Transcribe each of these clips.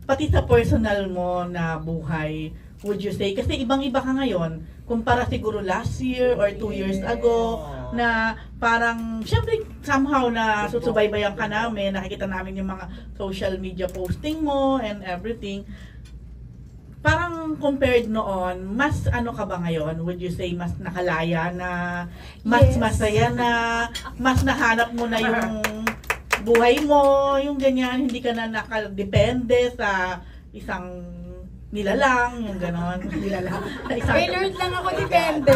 pati sa personal mo na buhay, would you say? Kasi ibang-iba ka ngayon, kumpara siguro last year or 2 years ago, na parang, syempre, somehow na susubaybayan ka namin, nakikita namin yung mga social media posting mo and everything. Parang compared noon, mas ano ka ba ngayon? Would you say mas nakalaya na, mas masaya na, mas nahanap mo na yung buhay mo, yung ganyan, hindi ka na nakadepende sa isang nilalang, yung ganon, nilalang. Kay Lord lang ako depende.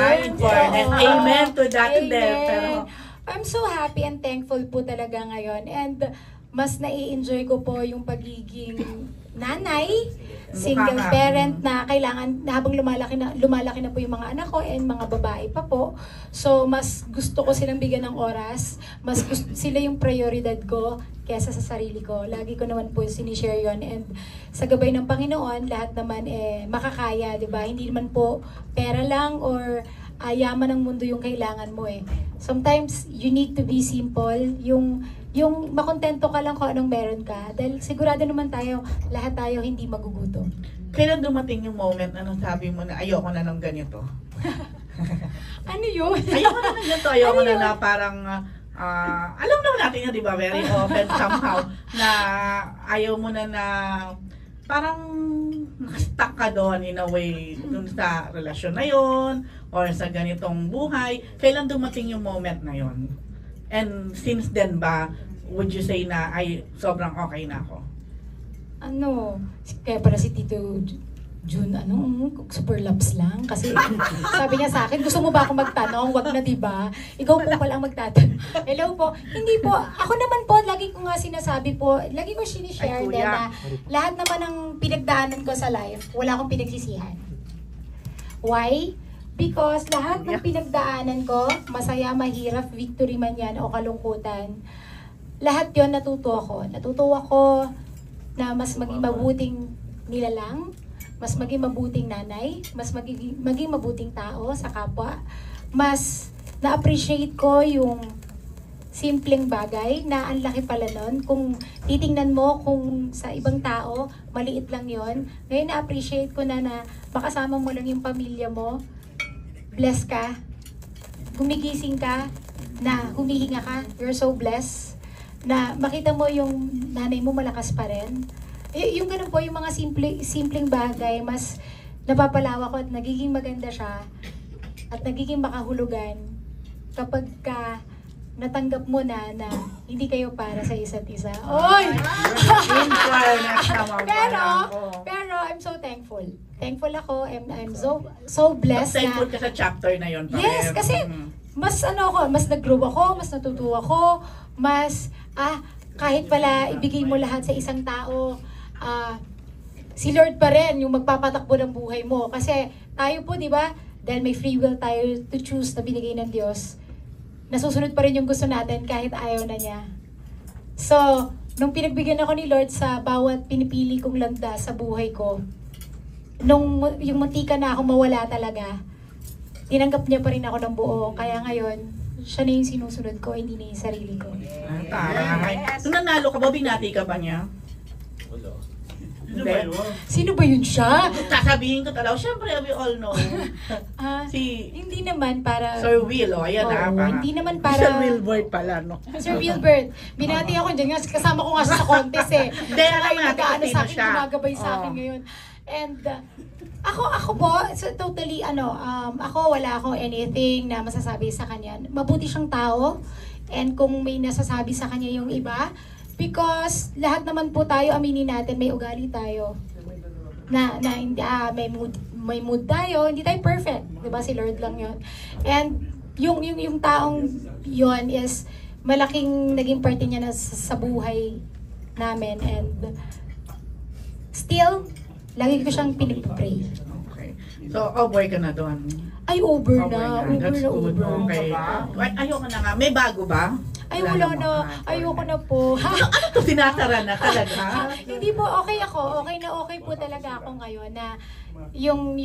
Amen to that. Pero I'm so happy and thankful po talaga ngayon. And mas nai-enjoy ko po yung pagiging nanay, single parent na kailangan habang lumalaki na po yung mga anak ko and mga babae pa po. So mas gusto ko silang bigyan ng oras, mas gusto sila yung prioridad ko kaysa sa sarili ko. Lagi ko naman po sinishare yun, and sa gabay ng Panginoon, lahat naman makakaya, 'di ba? Hindi naman po pera lang or yaman ng mundo yung kailangan mo eh. Sometimes you need to be simple, yung makontento ka lang kung anong meron ka. Dahil sigurado naman lahat tayo hindi magugutom. kailan dumating yung moment na sabi mo na ayoko na ng ganito? Ano yun? Ayoko na ng ganito, ayoko na na parang, alam naman natin yun, di ba? Very often somehow, na ayaw mo na parang nakastuck ka doon in a way, dun sa relasyon na yon or sa ganitong buhay. Kailan dumating yung moment na yon? And since then ba, would you say na ay sobrang okay na ako? Kaya pala si Tito June, super loves lang. Kasi sabi niya sa akin, gusto mo ba ako magtanong? Wag na, diba? Ikaw po pala ang magtatanong. Hello po. Hindi po. Ako naman po, lagi ko nga sinasabi po, lagi ko sinishare din na lahat naman ng pinagdaanan ko sa life, wala akong pinagsisihan. Why? Because lahat ng pinagdaanan ko, masaya, mahirap, victory man yan o kalungkutan, lahat yon natuto ako. Natuto ako na mas maging mabuting nilalang, mas maging mabuting nanay, mas maging mabuting tao sa kapwa. Mas na-appreciate ko yung simpleng bagay na ang laki pala nun. Kung titingnan mo kung sa ibang tao, maliit lang yon. Ngayon na-appreciate ko na makasama mo lang yung pamilya mo. Bless ka. Gumigising ka, na humihinga ka. You're so blessed. Na makita mo yung nanay mo malakas pa rin. Yung ganun po, yung mga simpleng bagay, mas napapalawa ko at nagiging maganda siya at nagiging makahulugan kapag natanggap mo na hindi kayo para sa isa't isa. Oy! pero I'm so thankful. Thankful ako, and I'm so blessed. Thankful ka sa chapter na yon. Yes, kasi mas mas nag-grow ako, mas natuto ako, mas kahit pala ibigay mo lahat sa isang tao, si Lord pa rin yung magpapatakbo ng buhay mo. Kasi tayo po, di ba, dahil may free will tayo to choose na binigay ng Diyos, nasusunod pa rin yung gusto natin kahit ayaw na niya. So, nung pinagbigyan ako ni Lord sa bawat pinipili kong landas sa buhay ko, yung muntika na ako mawala talaga, tinanggap niya pa rin ako ng buo. Kaya ngayon, siya na yung sinusunod ko, hindi na yung sarili ko. Taray. Nung nanalo ka ba, binati ka ba niya? Wala. Sino ba yun siya? Sasabihin ko talaga, syempre we all know. Hindi naman para... Sir Will, ayan hindi naman para... Sir Wilbert pala, no? Sir Wilbert, binati ako dyan nga, kasama ko nga siya sa contest eh. Hindi, alam natin kung sino sa akin, siya. gumagabay sa akin ngayon. And ako po, so totally, ako wala akong anything na masasabi sa kanya. Mabuti siyang tao, and kung may nasasabi sa kanya yung iba, because lahat naman po tayo, aminin natin, may ugali tayo. May mood tayo, hindi tayo perfect. Diba? Si Lord lang yun. And yung taong yun is malaking naging parte niya na sa buhay namin. And still, lagi ko siyang pinipray. Okay. So, over ka na doon? Ay, over na. That's good. Okay. Ayoko na nga. May bago ba? Ay, wala na. Ayoko na po. Ano to, sinasara na talaga? Hindi po, okay ako. Okay po talaga ako ngayon na yung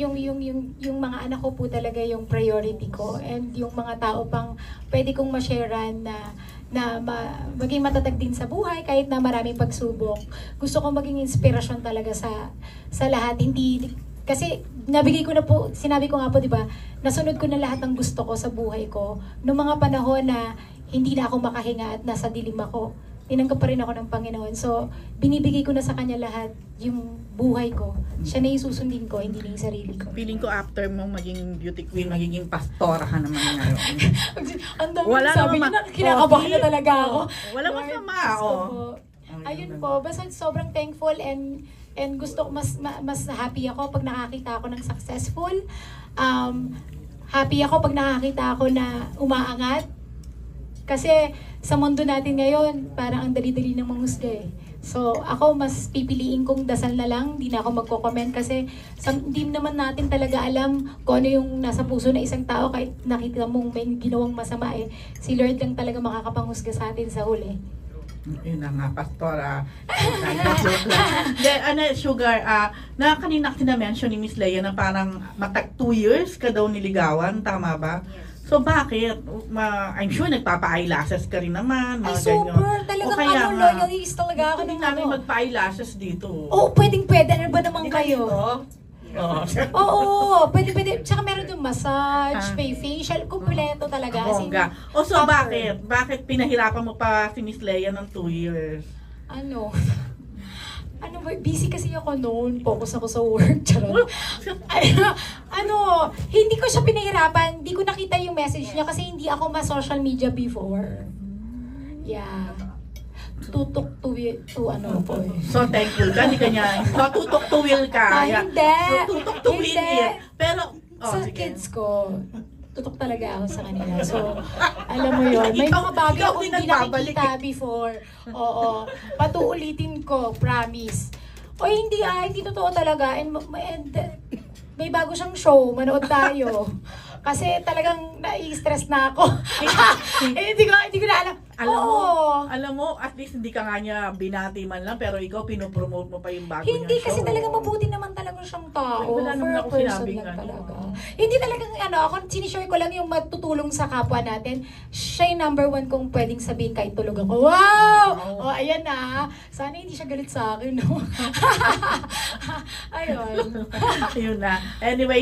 mga anak ko po talaga yung priority ko, and yung mga tao pang pwede kong ma-sharean na na maging matatag din sa buhay kahit na maraming pagsubok. Gusto ko maging inspirasyon talaga sa lahat. Hindi kasi nabigay ko na po, sinabi ko nga po, 'di ba? Nasunod ko na lahat ng gusto ko sa buhay ko noong mga panahon na hindi na ako makahinga at nasa dilim ako. Tinanggap pa rin ako ng Panginoon. So, binibigay ko na sa Kanya lahat yung buhay ko. Siya na yung susundin ko, hindi na yung sarili ko. Feeling ko after mo maging beauty queen, magiging pastora ka naman ngayon. Ang dami Wala sabi naman niyo na kinakabahan na talaga ako. Wala Lord, masama, Diyos ko oh. po. Ayun po, basta sobrang thankful and gusto ko mas happy ako pag nakakita ako ng successful. Happy ako pag nakakita ako na umaangat. Kasi sa mundo natin ngayon, parang ang dali-dali ng manghusga eh. So, ako mas pipiliin kong dasal na lang, hindi na ako magko-comment kasi hindi naman natin talaga alam kung ano yung nasa puso ng isang tao kahit nakita mong may ginawang masama eh. Si Lord lang talaga makakapanghusga sa atin sa huli. Yun na nga, pastora. Sugar, na kanina mention ni Miss Leia na parang matag 2 years ka daw niligawan, tama ba? So bakit? I'm sure nagpapa-eyelashes ka rin naman. Ay, super! Talagang loyalist talaga ako Pwede ng namin magpa-eyelashes dito. Oo, pwedeng-pwede. Ano ba naman Di ba kayo? dito? Oo, pwede. Tsaka meron yung massage, facial, kumpleto talaga. As in, Bongga. O so bakit? Bakit pinahirapan mo pa si Miss Leia ng 2 years? Ano ba, busy kasi ako noon. Focus ako sa work. Charot. Hindi ko siya pinahirapan. Hindi ko nakita yung message niya kasi hindi ako ma-social media before. Yeah. Tutok to po eh. So thankful ka, hindi ka niya. So tutok to will ka. Hindi. So tutok to will niya. Pero, sa kids ko, tutok talaga ako sa kanila. So, alam mo yun, may mga bagay ako hindi nakikita before. Oo. Patuulitin ko, promise. O hindi totoo talaga. And may bago siyang show, manood tayo. Kasi talagang nai-stress na ako. Hindi ko na alam. Alam mo, at least hindi ka nga niya binati man lang, pero ikaw pinopromote mo pa yung bago niya show. Hindi kasi talaga mabuti naman talaga siyang tao. Wala naman ako sinabing talaga. Hindi talagang ako sinishare ko lang yung matutulong sa kapwa natin. Siya yung number 1 kung pwedeng sabihin kahit tulog ako. Wow! O, ayan na. Sana hindi siya galit sa akin, no? Ayun. Ayun na. Anyway,